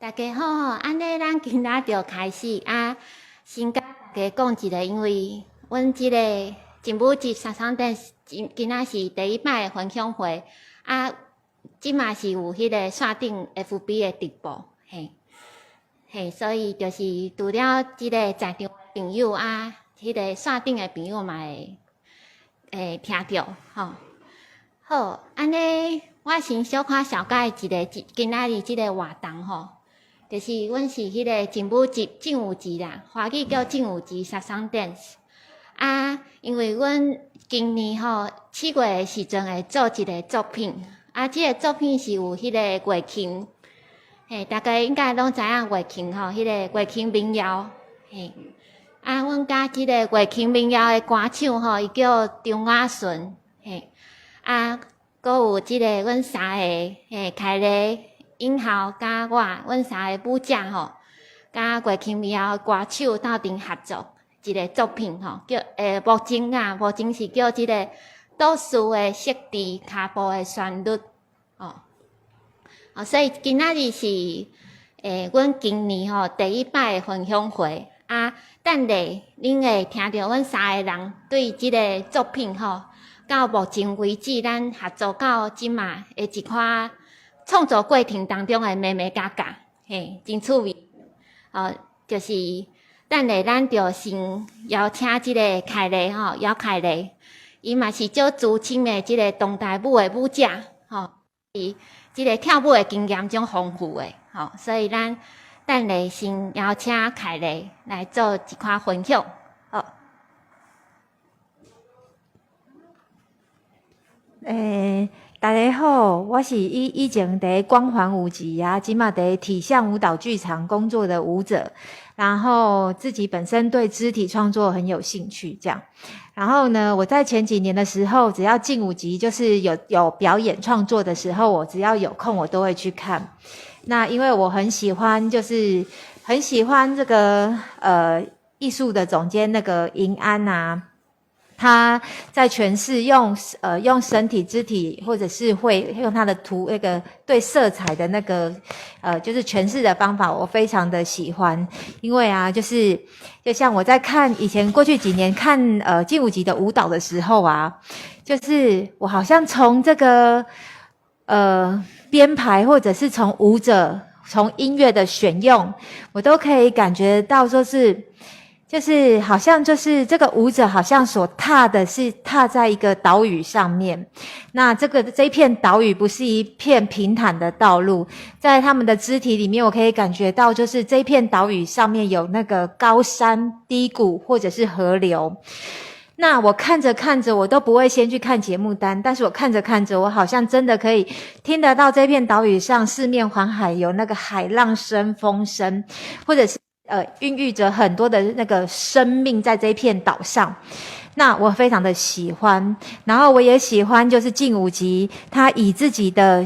大家好吼，安尼咱今仔就开始啊。先甲大家讲一个，因为阮即个金母节3点今仔是第一摆分享会啊，即嘛是有迄个线顶 FB 的直播，所以就是除了即个在场的朋友啊，迄个线顶的朋友嘛会听到吼。好，安尼我先小可小解今仔日即个活动吼。就是阮是迄个金母节正午节啦，华语叫正午节3点啊。因为阮今年7月的时阵会做一个作品啊，即个作品是有迄个月琴，大家应该拢知影月琴迄个月琴民谣，啊，阮甲即个月琴民谣的歌手伊叫张雅纯，啊，搁有即个阮3个凯丽。英豪甲阮3个舞者甲月琴民谣歌手斗阵合作一个作品叫目前是叫即个都市的色地脚步的旋律所以今仔日是阮今年第一摆分享会啊。等下恁会听到阮3个人对即个作品到目前为止咱合作到即嘛的一块。创作过程当中的美美嘎嘎，真趣味。就是等下咱就先邀请即个凯丽姚凯丽，伊嘛是足资深的即个当代舞的舞者，伊即个跳舞的经验种丰富的，所以咱等下先邀请凯丽来做一块分享。大家好，我是以前在光环舞集啊，即嘛在体象舞蹈剧场工作的舞者，然后自己本身对肢体创作很有兴趣，这样。然后呢，我在前几年的时候，只要进舞集就是有表演创作的时候，我只要有空我都会去看。那因为我很喜欢，就是很喜欢这个艺术的总监那个银安啊。他在诠释用身体肢体或者是会用他的那个对色彩的那个就是诠释的方法，我非常的喜欢。因为啊，就像我在看以前过去几年看劲舞集的舞蹈的时候啊，就是我好像从这个编排或者是从舞者从音乐的选用，我都可以感觉到说就是好像就是这个舞者好像所踏在一个岛屿上面，那这一片岛屿不是一片平坦的道路，在他们的肢体里面我可以感觉到就是这一片岛屿上面有那个高山低谷或者是河流。那我看着看着我都不会先去看节目单，但是我看着看着我好像真的可以听得到这片岛屿上四面环海有那个海浪声风声，或者是孕育着很多的那个生命在这一片岛上，那我非常的喜欢。然后我也喜欢就是劲舞集，它以自己的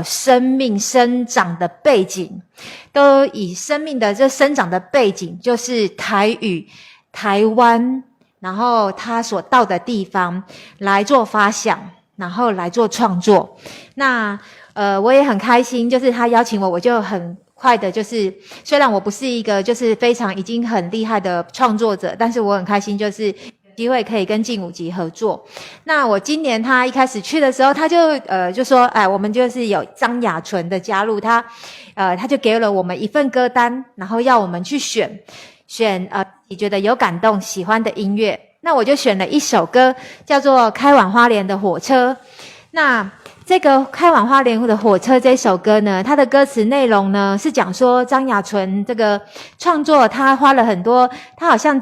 生命生长的背景，都以生命的这生长的背景，就是台语、台湾，然后它所到的地方来做发想，然后来做创作。那我也很开心，就是他邀请我就很快的，就是虽然我不是一个就是非常已经很厉害的创作者，但是我很开心，就是机会可以跟劲舞集合作。那我今年他一开始去的时候，他就说，我们就是有张雅纯的加入，他就给了我们一份歌单，然后要我们去选你觉得有感动喜欢的音乐。那我就选了一首歌，叫做《开往花莲的火车》。那这个开往花莲的火车这首歌呢，它的歌词内容呢是讲说张雅纯这个创作，他花了很多，他好像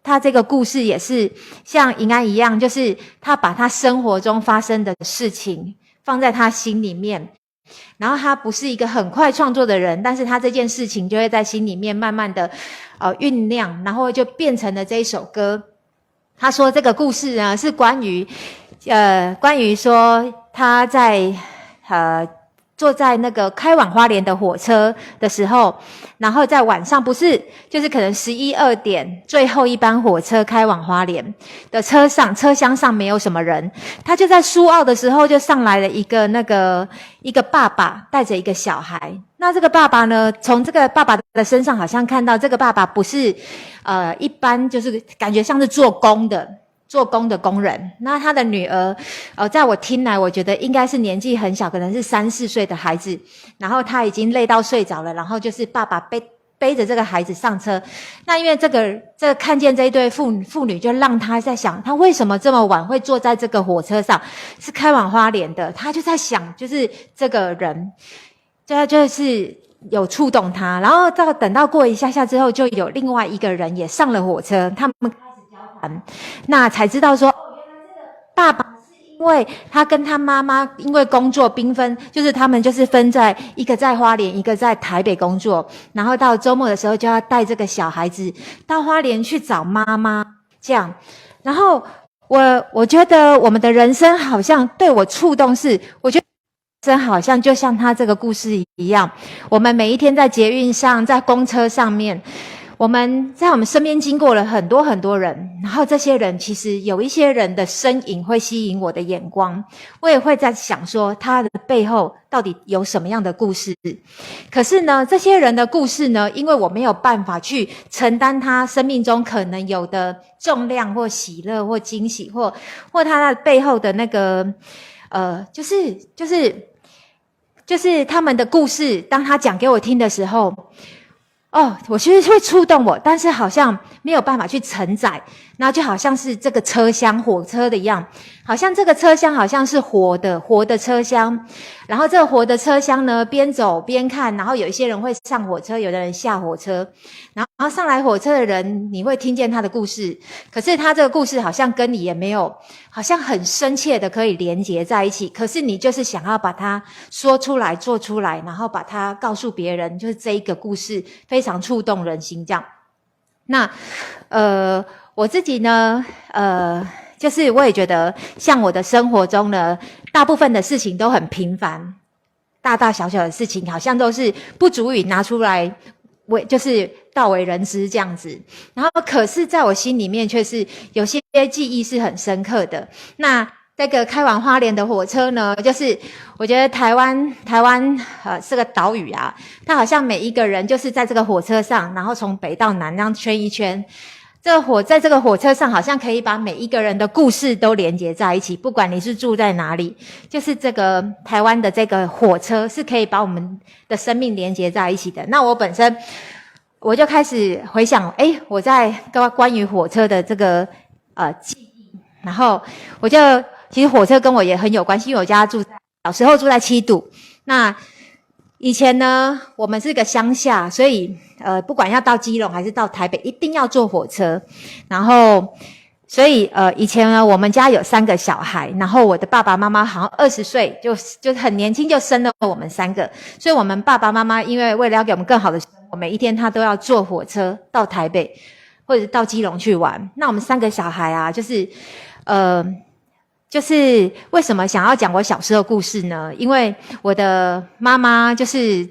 他这个故事也是像银安一样，就是他把他生活中发生的事情放在他心里面，然后他不是一个很快创作的人，但是他这件事情就会在心里面慢慢的酝酿，然后就变成了这一首歌。他说这个故事呢是关于说他在坐在那个开往花莲的火车的时候，然后在晚上不是就是可能11、2点最后一班火车开往花莲的车厢上没有什么人，他就在苏澳的时候就上来了一个爸爸带着一个小孩。那这个爸爸呢，从这个爸爸的身上好像看到这个爸爸不是一般就是感觉像是做工的工人。那他的女儿在我听来我觉得应该是年纪很小，可能是3、4岁的孩子，然后他已经累到睡着了，然后就是爸爸背着这个孩子上车。那因为这个看见这一对父女，就让他在想他为什么这么晚会坐在这个火车上，是开往花莲的。他就在想就是这个人就是有触动他，然后等到过一下下之后，就有另外一个人也上了火车，他们开始交谈，那才知道说，原来这个爸爸是因为他跟他妈妈因为工作缤纷，就是他们就是分在一个在花莲，一个在台北工作，然后到周末的时候就要带这个小孩子到花莲去找妈妈，这样。然后我觉得我们的人生好像对我触动是，我觉得真好像就像他这个故事一样，我们每一天在捷运上，在公车上面，我们在我们身边经过了很多很多人，然后这些人其实有一些人的身影会吸引我的眼光，我也会在想说他的背后到底有什么样的故事。可是呢，这些人的故事呢，因为我没有办法去承担他生命中可能有的重量或喜乐或惊喜或他的背后的那个就是他们的故事，当他讲给我听的时候，我其实会触动我，但是好像没有办法去承载，然后就好像是这个车厢火车的一样，好像这个车厢好像是活的车厢，然后这个活的车厢呢，边走边看，然后有一些人会上火车，有的人下火车，然后上来火车的人，你会听见他的故事，可是他这个故事好像跟你也没有，好像很深切的可以连结在一起，可是你就是想要把它说出来做出来，然后把它告诉别人，就是这一个故事非常触动人心这样。那我自己呢就是我也觉得像我的生活中呢，大部分的事情都很平凡，大大小小的事情好像都是不足以拿出来就是道为人知这样子，然后可是在我心里面却是有些记忆是很深刻的。那这个开往花莲的火车呢，就是我觉得台湾是个岛屿啊，它好像每一个人就是在这个火车上，然后从北到南这样圈一圈，在这个火车上好像可以把每一个人的故事都连接在一起，不管你是住在哪里，就是这个台湾的这个火车是可以把我们的生命连接在一起的。那我本身我就开始回想我在关于火车的这个记忆，然后我就其实火车跟我也很有关系，因为我家小时候住在七堵，那以前呢我们是个乡下，所以不管要到基隆还是到台北一定要坐火车，然后所以以前呢我们家有3个小孩，然后我的爸爸妈妈好像20岁就很年轻就生了我们3个，所以我们爸爸妈妈因为为了要给我们更好的生活，每一天他都要坐火车到台北或者到基隆去玩。那我们3个小孩啊，就是为什么想要讲我小时候的故事呢？因为我的妈妈就是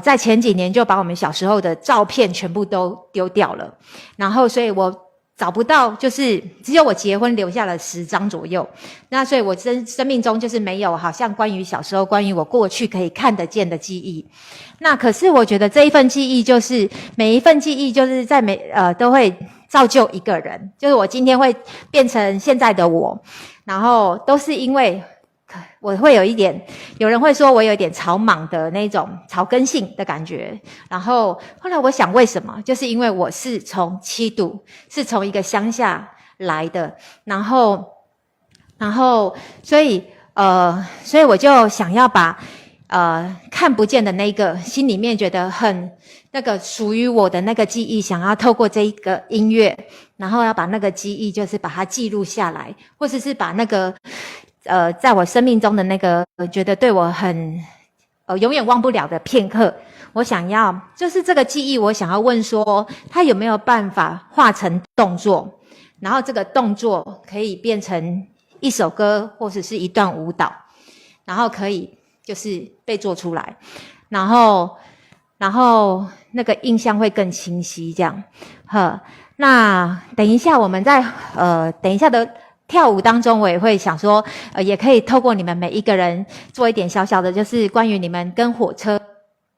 在前几年就把我们小时候的照片全部都丢掉了，然后所以我找不到，就是只有我结婚留下了10张左右，那所以我生命中就是没有好像关于小时候关于我过去可以看得见的记忆。那可是我觉得这一份记忆就是每一份记忆就是在都会造就一个人，就是我今天会变成现在的我，然后都是因为我会有人会说我有一点草莽的那种草根性的感觉，然后后来我想为什么，就是因为我是从七堵，是从一个乡下来的，然后所以我就想要把看不见的那个心里面觉得很那个属于我的那个记忆，想要透过这一个音乐，然后要把那个记忆就是把它记录下来，或者是把那个在我生命中的那个觉得对我很永远忘不了的片刻，我想要就是这个记忆，我想要问说它有没有办法化成动作，然后这个动作可以变成一首歌或者是一段舞蹈，然后可以就是被做出来，然后那个印象会更清晰，这样。那等一下我们在等一下的跳舞当中，我也会想说，也可以透过你们每一个人做一点小小的，就是关于你们跟火车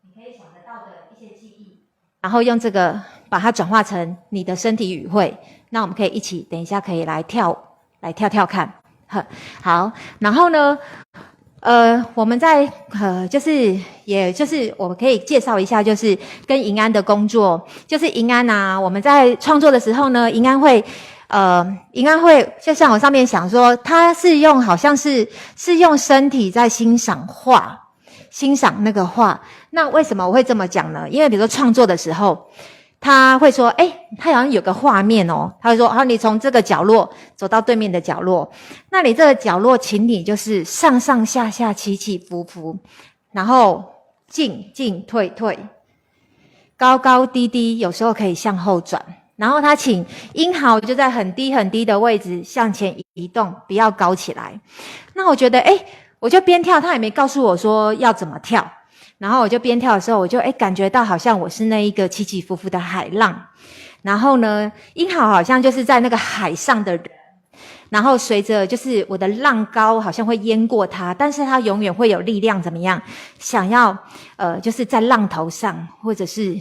你可以想得到的一些记忆，然后用这个把它转化成你的身体语汇。那我们可以一起等一下可以来跳跳看。好，然后呢，我们在也就是我们可以介绍一下，就是跟银安的工作，就是银安啊，我们在创作的时候呢，银安会就像我上面想说，他是用好像是用身体在欣赏那个画。那为什么我会这么讲呢？因为比如说创作的时候，他会说，他好像有个画面哦，他会说，好，你从这个角落走到对面的角落，那你这个角落，请你就是上上下下起起伏伏，然后进进退退，高高低低，有时候可以向后转，然后他请英豪就在很低很低的位置向前移动，不要高起来。那我觉得，我就边跳，他也没告诉我说要怎么跳。然后我就边跳的时候，我就感觉到好像我是那一个起起伏伏的海浪，然后呢，英豪好像就是在那个海上的人，然后随着就是我的浪高好像会淹过他，但是他永远会有力量怎么样，想要就是在浪头上，或者是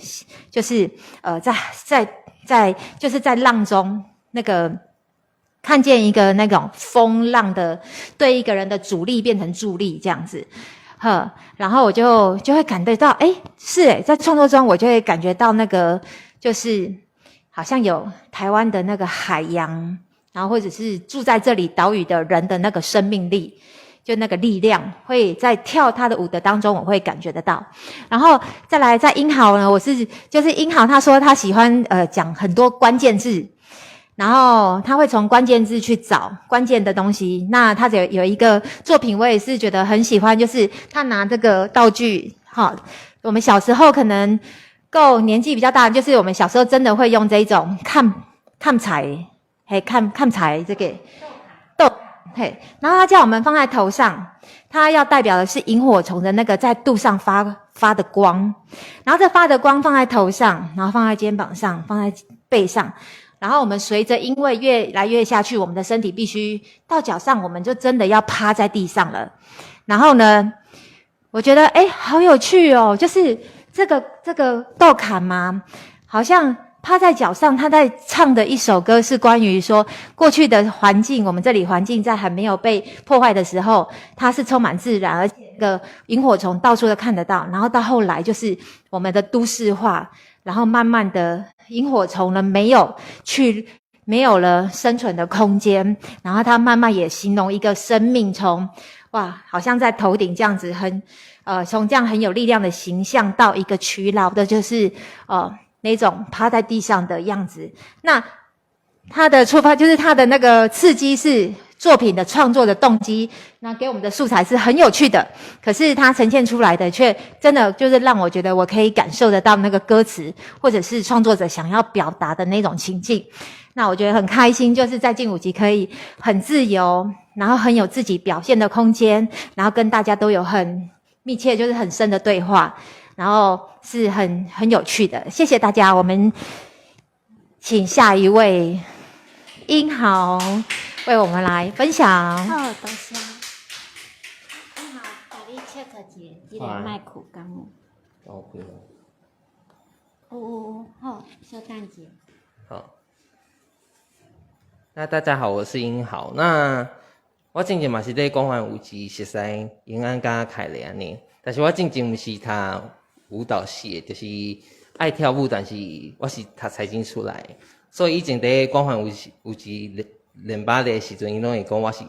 就是就是在浪中那个看见一个那种风浪的对一个人的阻力变成助力这样子。然后我就会感觉到，在创作中我就会感觉到那个就是好像有台湾的那个海洋，然后或者是住在这里岛屿的人的那个生命力，就那个力量会在跳他的舞的当中我会感觉得到。然后再来在英豪呢，就是英豪他说他喜欢讲很多关键字，然后他会从关键字去找关键的东西。那他有一个作品我也是觉得很喜欢，就是他拿这个道具，我们小时候可能够年纪比较大，就是我们小时候真的会用这一种看彩这个豆，然后他叫我们放在头上，他要代表的是萤火虫的那个在肚上发的光，然后这发的光放在头上，然后放在肩膀上，放在背上。然后我们随着因为越来越下去，我们的身体必须到脚上，我们就真的要趴在地上了。然后呢，我觉得好有趣哦，就是这个豆坎嘛，好像趴在脚上，他在唱的一首歌是关于说过去的环境，我们这里环境在还没有被破坏的时候，它是充满自然，而且那个萤火虫到处都看得到。然后到后来就是我们的都市化，然后慢慢的萤火虫呢没有了生存的空间，然后它慢慢也形容一个生命从好像在头顶这样子从这样很有力量的形象到一个屈劳的就是那种趴在地上的样子。那他的出发就是他的那个刺激是作品的创作的动机，那给我们的素材是很有趣的，可是它呈现出来的却真的就是让我觉得我可以感受得到那个歌词或者是创作者想要表达的那种情境。那我觉得很开心，就是在劲舞集可以很自由，然后很有自己表现的空间，然后跟大家都有很密切就是很深的对话，然后是很有趣的。谢谢大家，我们请下一位英豪为我们来分享。好，多谢。英豪，甲你 check 一下，这个麦克敢有？OK 了。有，好，稍等一下。好。那大家好，我是英豪。那我之前嘛是在光环舞集熟悉英安甲凯莉安尼，但是我之前不是读舞蹈系的，就是爱跳舞，但是我是读财经出来的，所以以前在光环舞集练芭蕾的时阵，因拢会讲我是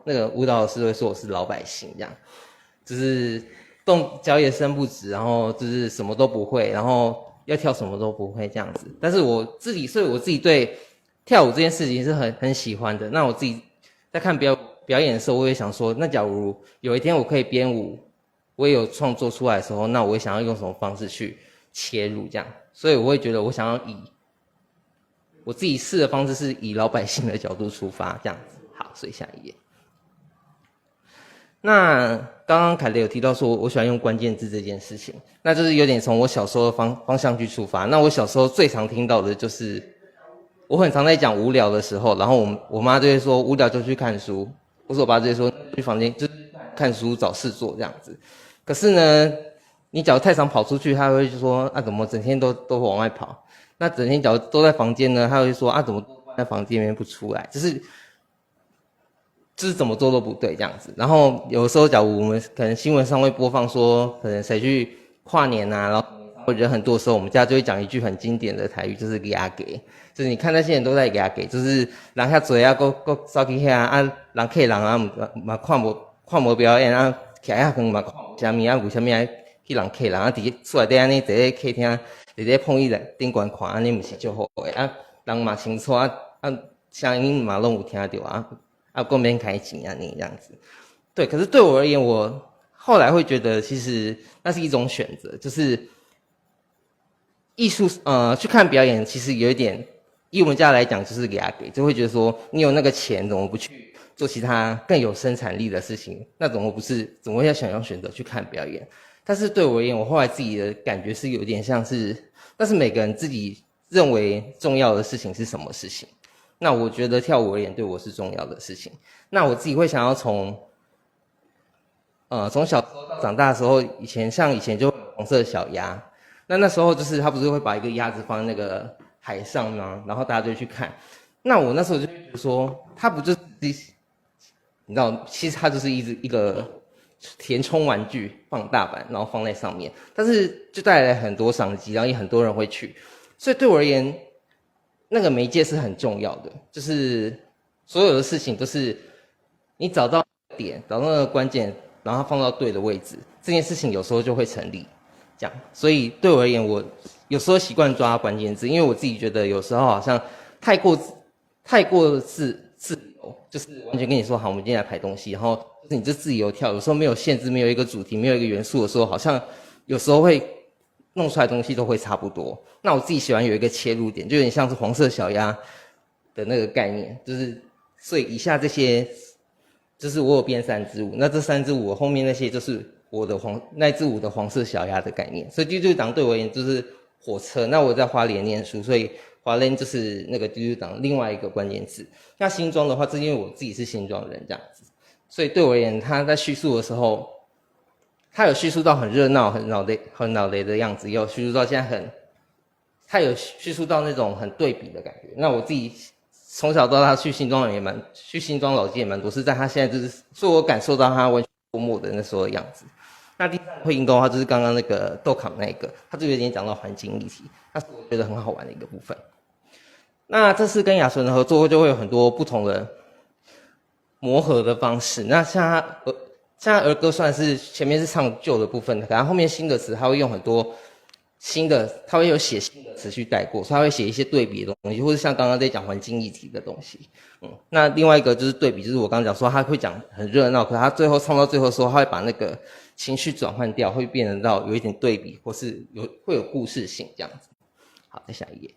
那个舞蹈老师会说我是老百姓这样，就是脚也伸不直，然后就是什么都不会，然后要跳什么都不会这样子。但是所以我自己对跳舞这件事情是很喜欢的。那我自己在看表演的时候，我也想说，那假如有一天我可以编舞，我也有创作出来的时候，那我也想要用什么方式去切入这样。所以我会觉得我想要以我自己试的方式是以老百姓的角度出发这样子。好，所以下一页。那刚刚凯雷有提到说，我喜欢用关键字这件事情，那就是有点从我小时候的方向去出发。那我小时候最常听到的就是，我很常在讲无聊的时候，然后我妈就会说无聊就去看书，或是我爸就会说去房间就是看书找事做这样子。可是呢，你假如太常跑出去，他会说啊怎么整天都往外跑？那整天假如都在房间呢，他会说啊怎么都关在房间里面不出来？就是怎么做都不对这样子。然后有时候假如我们可能新闻上会播放说，可能谁去跨年啊，然后人很多的时候，我们家就会讲一句很经典的台语，就是给他给，就是你看那些人都在给他给，就是人遐嘴啊，go走去遐啊，人客人啊嘛看无表演啊，徛遐远嘛看啥物啊，为什么爱去人客人啊？伫厝内底安尼伫咧客厅，伫咧碰椅内顶悬看，安尼毋是足好诶啊，人嘛清楚啊，声音嘛拢有听到啊。更免开钱啊，你这样子，对。可是对我而言，我后来会觉得，其实那是一种选择，就是艺术，去看表演，其实有一点，以我们家来讲，就是给他给，就会觉得说，你有那个钱，怎么不去做其他更有生产力的事情？那怎么会要想要选择去看表演？但是对我而言，我后来自己的感觉是有点像是，但是每个人自己认为重要的事情是什么事情？那我觉得跳舞而言对我是重要的事情。那我自己会想要从小时候到长大的时候，以前就会有红色小鸭，那时候就是他不是会把一个鸭子放在那个海上吗？然后大家就去看。那我那时候就觉得说，它不就是你知道，其实它就是一个填充玩具放大版，然后放在上面，但是就带来很多商机，然后也很多人会去。所以对我而言，那个媒介是很重要的，就是所有的事情都是你找到点，找到那个关键，然后放到对的位置，这件事情有时候就会成立。这样，所以对我而言，我有时候习惯抓关键字，因为我自己觉得有时候好像太过自由，就是完全跟你说好，我们今天来排东西，然后就是你就自由跳，有时候没有限制，没有一个主题，没有一个元素的时候，好像有时候会弄出来的东西都会差不多。那我自己喜欢有一个切入点，就有点像是黄色小鸭的那个概念，就是所以以下这些就是我有编3支舞，那这3支舞我后面那些就是我的那支舞的黄色小鸭的概念。所以啾啾党对我而言就是火车。那我在花莲念书，所以花莲就是那个啾啾党另外一个关键字。那新庄的话，是因为我自己是新庄人这样子，所以对我而言，他在叙述的时候，他有叙述到很热闹、很脑雷的样子，也有叙述到现在他有叙述到那种很对比的感觉。那我自己从小到大去新庄老街也蛮多，是在他现在就是，所以我感受到他完全幽默的那时候的样子。那第3个会阴沟的话，就是刚刚那个豆卡那个，他就有点讲到环境议题，那是我觉得很好玩的一个部分。那这次跟雅纯的合作就会有很多不同的磨合的方式。那像他儿歌算是前面是唱旧的部分，然后后面新的词他会用很多新的，他会有写新的词去带过，所以他会写一些对比的东西，或者像刚刚在讲环境议题的东西。那另外一个就是对比，就是我刚刚讲说他会讲很热闹，可是他最后唱到最后说他会把那个情绪转换掉，会变得到有一点对比，或是会有故事性这样子。好，再下一页。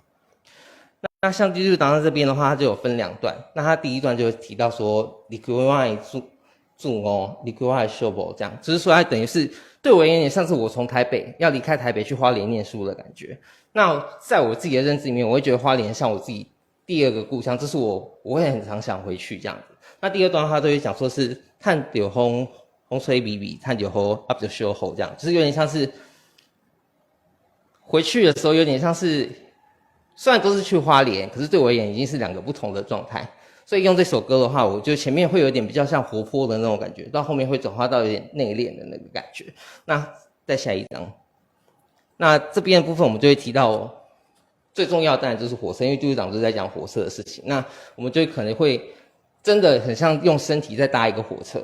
那像啾啾党在这边的话，它就有分2段。那他第1段就提到说，你给我爱住哦，你给我爱修补这样，就是说它等于是对我而言，像是我从台北要离开台北去花莲念书的感觉。那在我自己的认知里面，我会觉得花莲像我自己第2个故乡，这是我会很常想回去这样子。那第2段他都会讲说是探到风吹比比，探到雨啊就修后这样，就是有点像是回去的时候有点像是。虽然都是去花莲，可是对我而言已经是2个不同的状态，所以用这首歌的话，我就前面会有点比较像活泼的那种感觉，到后面会转化到有点内敛的那个感觉。那再下一张，那这边的部分我们就会提到最重要的当然就是火车，因为啾啾党就是在讲火车的事情。那我们就可能会真的很像用身体在搭一个火车，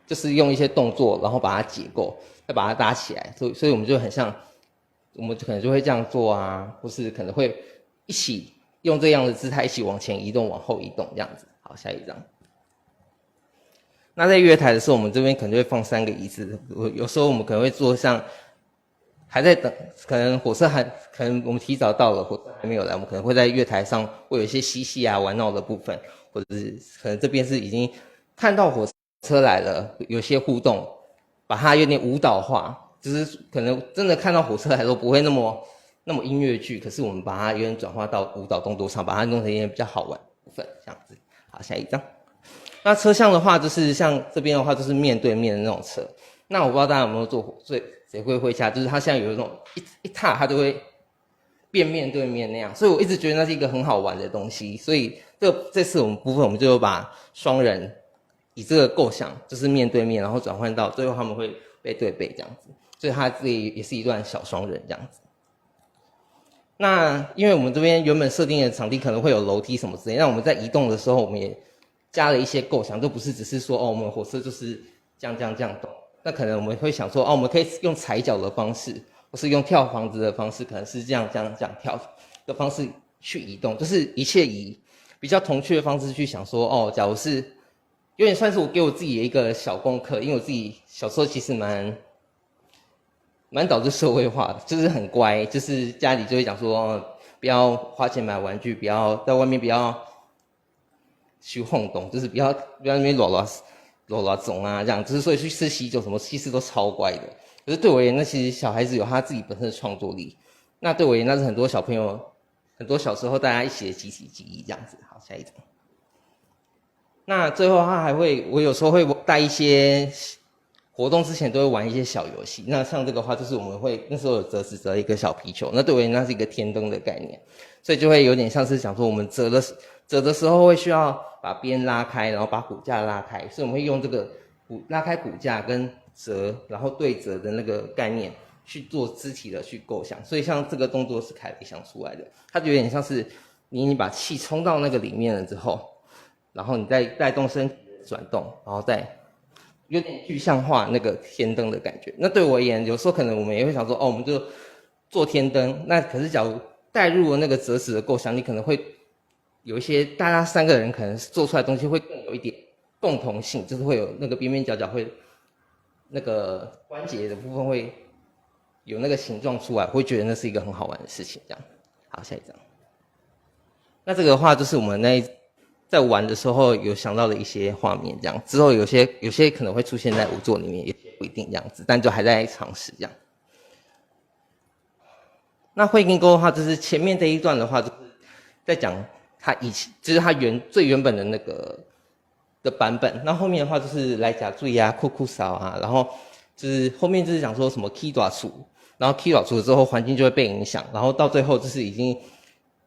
就是用一些动作，然后把它解构，再把它搭起来。所以我们就很像，我们可能就会这样做啊，或是可能会一起用这样的姿态一起往前移动往后移动这样子。好，下一张。那在月台的时候，我们这边可能就会放3个椅子，有时候我们可能会做像还在等，可能可能我们提早到了，火车还没有来，我们可能会在月台上会有一些嬉戏啊玩闹的部分，或者是可能这边是已经看到火车来了，有些互动，把它有点舞蹈化，就是可能真的看到火车来都不会那么音乐剧，可是我们把它有点转化到舞蹈动作上，把它弄成一点比较好玩的部分，这样子。好，下一张。那车厢的话，就是像这边的话，就是面对面的那种车。那我不知道大家有没有坐火，谁会下，就是它现在有一种一踏它就会变面对面那样，所以我一直觉得那是一个很好玩的东西。所以这次我们部分，我们就把双人以这个构想，就是面对面，然后转换到最后他们会背对背这样子，所以它这里也是一段小双人这样子。那因为我们这边原本设定的场地可能会有楼梯什么之类，那我们在移动的时候，我们也加了一些构想，都不是只是说我们火车就是这样动。那可能我们会想说我们可以用踩脚的方式，或是用跳房子的方式，可能是这样跳的方式去移动，就是一切以比较童趣的方式去想说假如是有点算是我给我自己的一个小功课，因为我自己小时候其实蛮早就社会化的，就是很乖，就是家里就会讲说不要花钱买玩具，不要在外面不要去晃动，就是不要那边乱总啊这样，就是所以去吃喜酒什么其实都超乖的。可是对我而言，那其实小孩子有他自己本身的创作力，那对我而言那是很多小朋友很多小时候大家一起的集体记忆这样子。好，下一张。那最后他还会，我有时候会带一些活动之前都会玩一些小游戏，那像这个话就是我们会那时候有折一个小皮球，那对我而言那是一个天灯的概念，所以就会有点像是想说我们折的时候会需要把边拉开，然后把骨架拉开，所以我们会用这个拉开骨架跟折，然后对折的那个概念去做肢体的去构想，所以像这个动作是凯雷想出来的，它就有点像是你把气冲到那个里面了之后，然后你再带动身体的转动，然后再有点具象化那个天灯的感觉。那对我而言，有时候可能我们也会想说我们就做天灯，那可是假如带入了那个折纸的构想，你可能会有一些大家3个人可能做出来的东西会更有一点共同性，就是会有那个边边角角会那个关节的部分会有那个形状出来，会觉得那是一个很好玩的事情这样。好，下一张。那这个的话就是我们在玩的时候有想到的一些画面这样，之后有些可能会出现在舞作里面，也不一定这样子，但就还在尝试这样。那会跟沟的话，就是前面这一段的话，就是在讲他就是他最原本的那个的版本。那后面的话就是来假醉啊、酷酷扫啊，然后就是后面就是讲说什么 key 短处，然后 key 短处之后环境就会被影响，然后到最后就是已经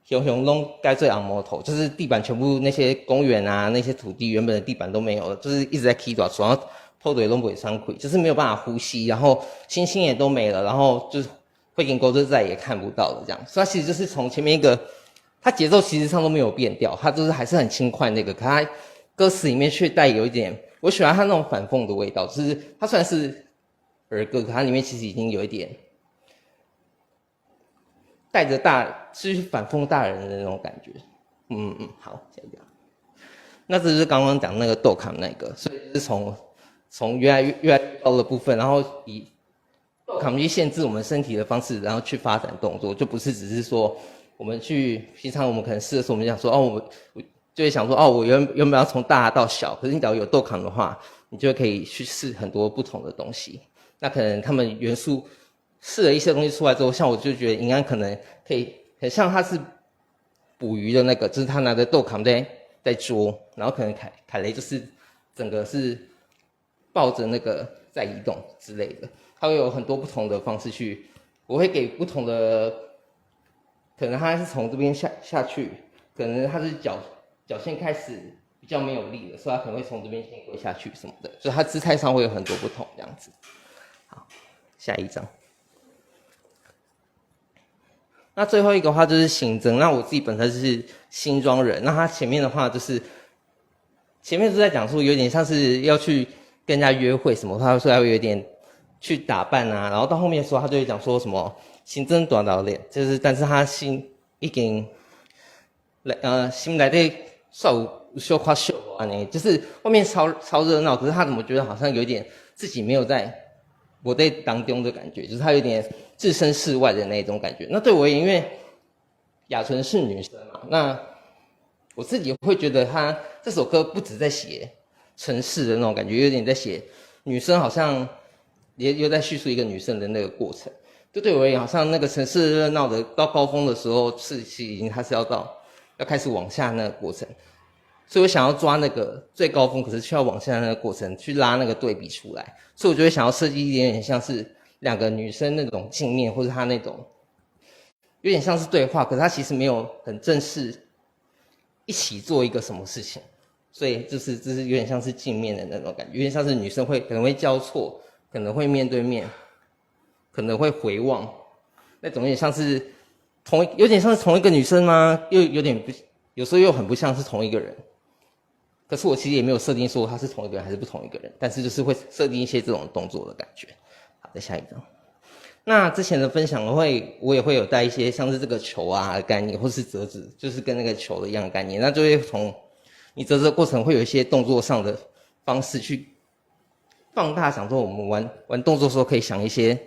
熊弄盖最昂摩头，就是地板全部那些公园啊那些土地原本的地板都没有了，就是一直在 key 短处，然后透嘴都不会伤溃，就是没有办法呼吸，然后星星也都没了，然后就是会跟沟就再也看不到了这样。所以它其实就是从前面一个，它节奏其实上都没有变掉，它就是还是很轻快那个，可它歌词里面却带有一点，我喜欢它那种反讽的味道，就是它虽然是儿歌，可它里面其实已经有一点带着就是反讽大人的那种感觉。好，下一个。那这就是刚刚讲那个豆卡那个，所以就是从越来越高的部分，然后以豆卡去限制我们身体的方式，然后去发展动作，就不是只是说我们平常我们可能试的时候，我们讲说我就会想说我原本要从大到小，可是你假如有豆卡的话，你就可以去试很多不同的东西。那可能他们元素试了一些东西出来之后，像我就觉得银安可能可以很像他是捕鱼的那个，就是他拿着豆卡在捉，然后可能凯雷就是整个是抱着那个在移动之类的，他会有很多不同的方式去，我会给不同的，可能他是从这边下去，可能他是脚线开始比较没有力了，所以他可能会从这边先跪下去什么的，所以他姿态上会有很多不同这样子。好，下一张。那最后一个的话就是新增，那我自己本身是新庄人，那他前面的话就是前面是在讲说有点像是要去跟人家约会什么，他说还会有点去打扮啊，然后到后面的时候他就会讲说什么新增短导脸，就是但是他心已经心来的秀夸秀啊，就是后面超热闹，可是他怎么觉得好像有点自己没有在我在当中的感觉，就是他有点置身事外的那种感觉。那对我而言，因为雅纯是女生嘛，那我自己会觉得他这首歌不止在写，城市的那种感觉，有点在写女生好像又在叙述一个女生的那个过程。就对我而言，好像那个城市热闹的到高峰的时候，其实已经它是要开始往下那个过程。所以我想要抓那个最高峰，可是却要往下那个过程去拉那个对比出来，所以我就会想要设计一点点像是两个女生那种镜面，或者她那种有点像是对话，可是她其实没有很正式一起做一个什么事情，所以这是有点像是镜面的那种感觉，有点像是女生可能会交错，可能会面对面，可能会回望，那种有点像是有点像是同一个女生吗？又有点不，有时候又很不像是同一个人。可是我其实也没有设定说他是同一个人还是不同一个人，但是就是会设定一些这种动作的感觉。好，再下一张。那之前的分享我也会有带一些像是这个球啊的概念，或是折纸，就是跟那个球的一样的概念，那就会从你折纸的过程会有一些动作上的方式去放大，想说我们玩动作的时候可以想一些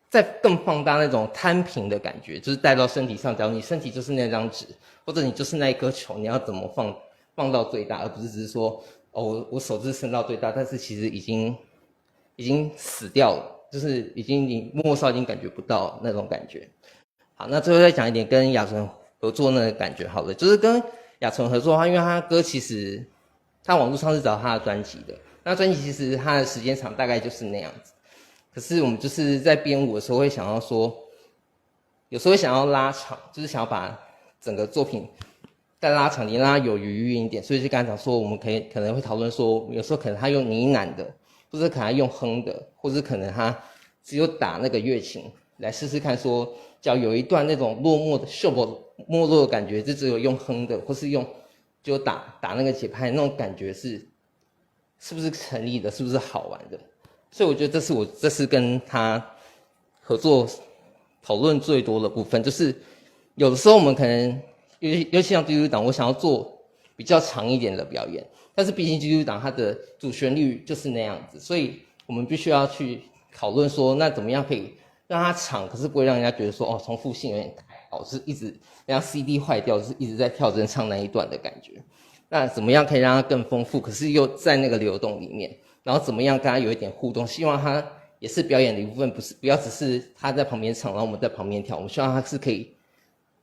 再更放大那种摊平的感觉，就是带到身体上，假如你身体就是那张纸，或者你就是那一颗球，你要怎么放到最大，而不是只是说哦我手指伸到最大，但是其实已经死掉了，就是你末梢已经感觉不到那种感觉。好，那最后再讲一点跟雅纯合作那个感觉好了，就是跟雅纯合作的话，因为他歌其实他网络上是找他的专辑的，那专辑其实他的时间长大概就是那样子，可是我们就是在编舞的时候会想要说，有时候会想要拉长，就是想要把整个作品再拉长点，让它有余韵一点，所以就刚才讲说，我们可能会讨论说，有时候可能他用呢喃的，或者可能他用哼的，或者可能他只有打那个乐琴来试试看说，只要有一段那种落寞的没落的感觉，就只有用哼的，或是就打那个节拍那种感觉是不是成立的，是不是好玩的？所以我觉得这是跟他合作讨论最多的部分，就是有的时候我们可能尤其像基督党，我想要做比较长一点的表演，但是毕竟基督党它的主旋律就是那样子，所以我们必须要去讨论说，那怎么样可以让它长，可是不会让人家觉得说哦重复性有点太好，是一直人家 CD 坏掉，就是一直在跳针唱那一段的感觉。那怎么样可以让它更丰富，可是又在那个流动里面？然后怎么样跟他有一点互动？希望他也是表演的一部分，不要只是他在旁边唱，然后我们在旁边跳。我们希望他是可以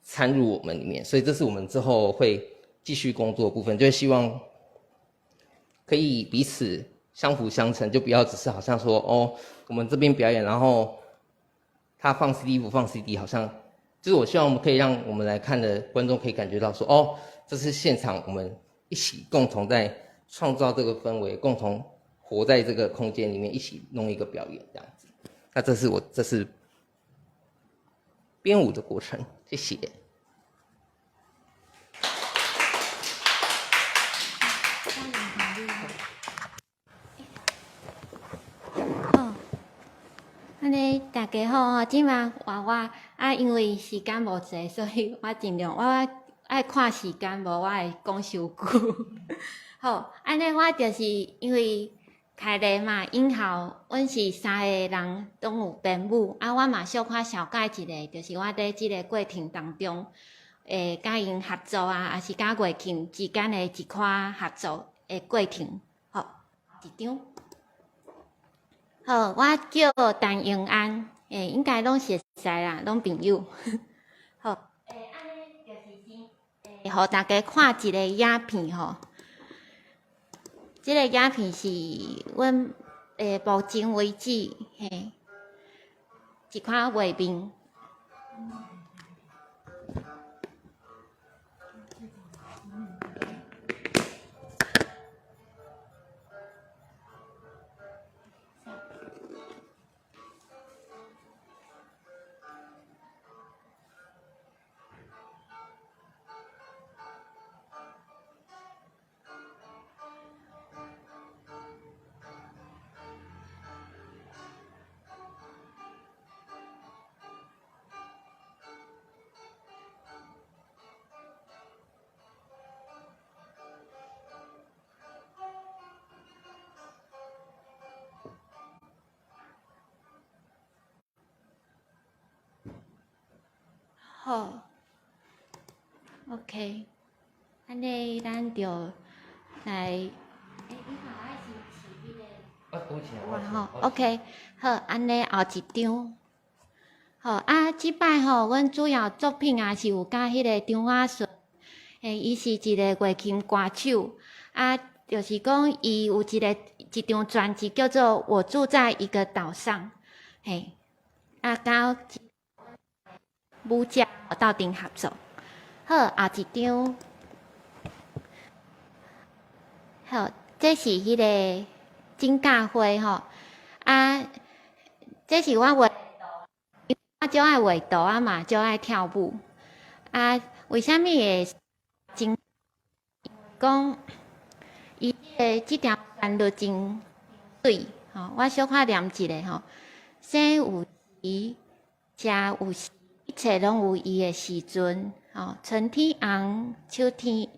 参入我们里面，所以这是我们之后会继续工作的部分，就是希望可以彼此相辅相成，就不要只是好像说哦，我们这边表演，然后他放 CD 不放 CD， 好像就是我希望我们可以让我们来看的观众可以感觉到说哦，这是现场我们一起共同在创造这个氛围，共同活在这个空间里面，一起弄一个表演这样子。那这是编舞的过程，谢谢。安尼大家好，即马话我因为时间无济，所以我尽量我爱看时间，无我会讲伤久。好，安尼我就是因为开咧嘛，因后阮是3个人拢有编舞，我嘛小可小解一下，就是我伫即个过程当中，甲因合作啊，还是甲乐器之间的一款合作的过程。好，一张。好，我叫陈永安，应该拢熟悉啦，拢朋友。好，安尼就是先，互大家看一个影片吼。即个影片是阮目前为止一款画面。好 ，OK， 安尼咱就你好，我是迄个。我拄请哇吼，OK，好，安尼后一张。好啊，即摆吼，阮主要作品也是有甲迄个张雅顺，伊是一个月琴歌手，啊，就是讲伊有一张专辑叫做《我住在一个岛上》，嘿，啊，甲舞者斗阵合作。好，后一张，好，这是迄个金甲花吼，啊，这是我画。我就爱画图啊嘛，就爱跳舞啊。为虾米会真讲伊即条旋律真水吼？我小可念一个吼，生有时，食有时，一切拢有伊的时阵吼。春天红，秋天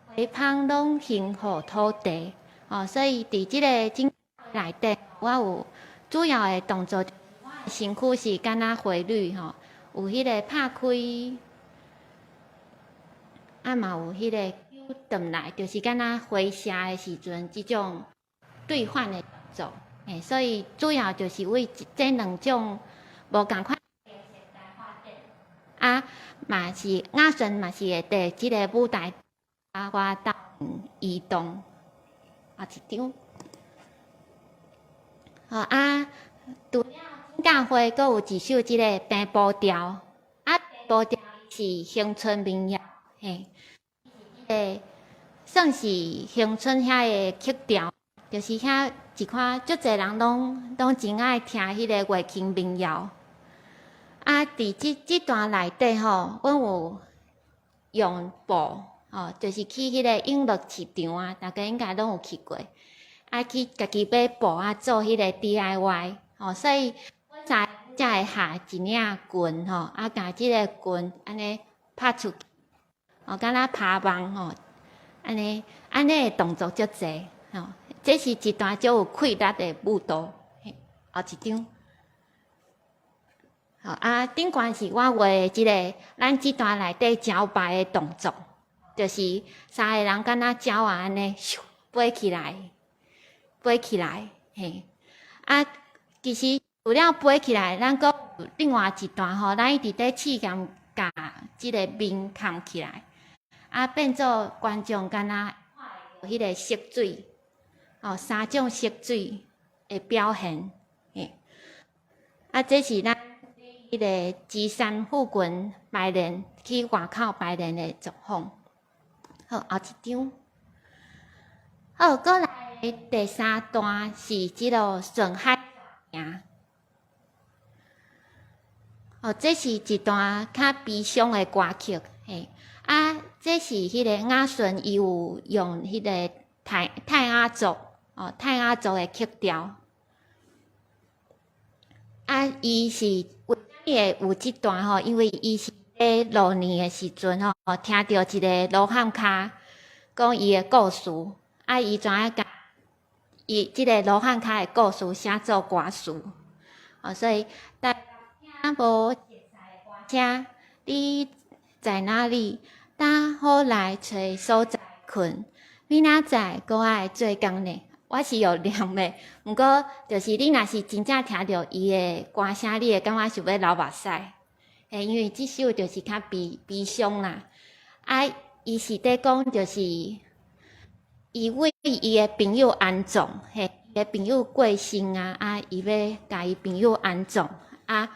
花芳拢幸互土地吼。所以伫即个真内底，我有主要的动作。身躯是敢若回律吼，有迄个拍开，啊嘛有迄个丢转来，就是敢若回射的时阵，即种兑换的动作。所以主要就是为这两种无共款啊，嘛是雅顺嘛是会伫即个舞台啊，我斗移动啊一张，好啊，除了。甲花，阁有一首即个平步调，啊，平步调是乡村民谣，嘿，个算是乡村遐个曲调，就是遐一款足侪人拢真爱听迄个月琴民谣。啊，伫即段内底吼，阮有用布，哦，就是去迄个音乐市场啊，大家应该拢有去过，啊，去家己买布啊，做迄个 DIY，哦，所以。才会下一领棍吼，啊，甲即个棍安尼拍出去，哦，敢若拍网吼，安尼的动作足济吼，这是一段足有气力的舞蹈。后一张，好啊，顶悬是我画的即个咱即段内底招牌的动作，就是三个人敢若鸟啊安尼，咻飞起来，嘿，啊，其实。除了飞起来，咱阁有另外一段吼，咱一直在试验甲即个面扛起来，啊变做观众敢若有迄个色水，哦三种色水的表现，啊这是咱迄个芝山附近排练去外口排练的状况。好，后一张。好，过来第三段是即个顺海行。哦，这是一段较悲伤的歌曲，嘿，啊，这是迄个雅顺伊有用迄个泰雅族的曲调，啊，伊是为啥会有即段吼？因为伊是咧路年的时阵吼，听到一个罗汉脚讲伊的故事，啊，伊怎样甲伊即个罗汉脚的故事写作歌词，哦，所以听无熟悉的歌声，你在哪里？打好来找所在困，明仔载搁爱做工呢？我是有念的，毋过就是你若是真正听到伊的歌声，你会感觉想要流目屎。因为即首就是较悲伤啦。啊，伊是在讲就是伊为伊的朋友安葬，伊的朋友过身啊，伊要甲伊朋友安葬啊。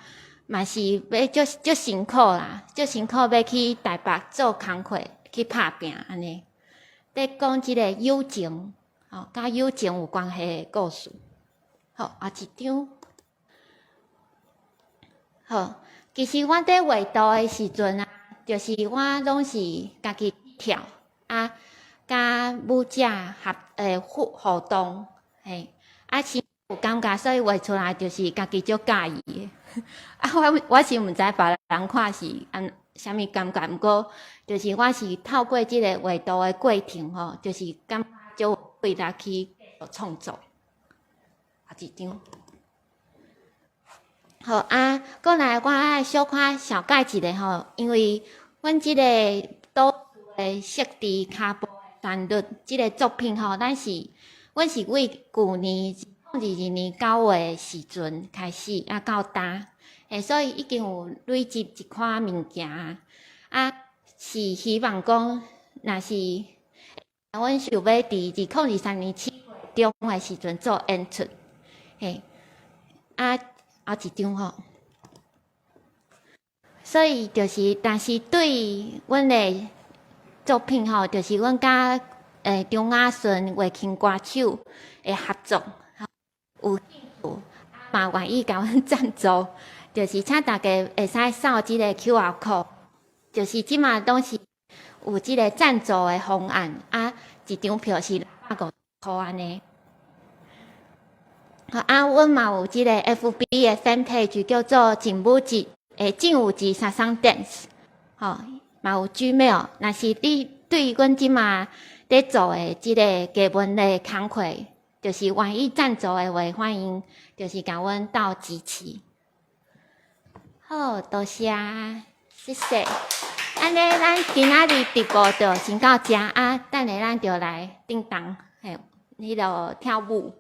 嘛是要足辛苦啦，足辛苦要去台北做工课，去拍拼安尼。在讲即个友情，哦，甲友情有关系的故事。好，后一张。好，其实我在画图的时阵啊，就是我拢是家己跳啊，甲舞者互动，啊是有感觉，所以画出来就是家己足介意的。啊，我是毋知别人看是啥物感觉，毋过就是我是透过即个画图的过程吼，就是感觉足为力去创作。后一张。好啊，过来我爱小可解一个吼，因为阮即个岛的设置骹步的旋律即个作品吼，阮是为去年2022年9月时阵开始到呾，所以已经有累积一款物件是希望讲，若是阮想要伫2023年7月中的时阵做演出，后一张吼。所以就是，但是对阮的作品吼，就是阮甲张雅顺乐琴歌手的合作，有兴趣嘛愿意甲阮赞助，就是请大家会使扫即个 QR code， 就是即马拢是有即个赞助的方案一张票是650块安尼。阮嘛有即个 FB 的 fan page 叫做劲舞节。劲舞节三双 dance， 嘛有 Gmail。若是你对阮即马在做的即个艺文的工课，就是愿意赞助的话，欢迎就是甲阮斗支持。好，多谢，谢谢。安尼，咱今仔日直播就先到这等下咱就来叮当，迄落跳舞。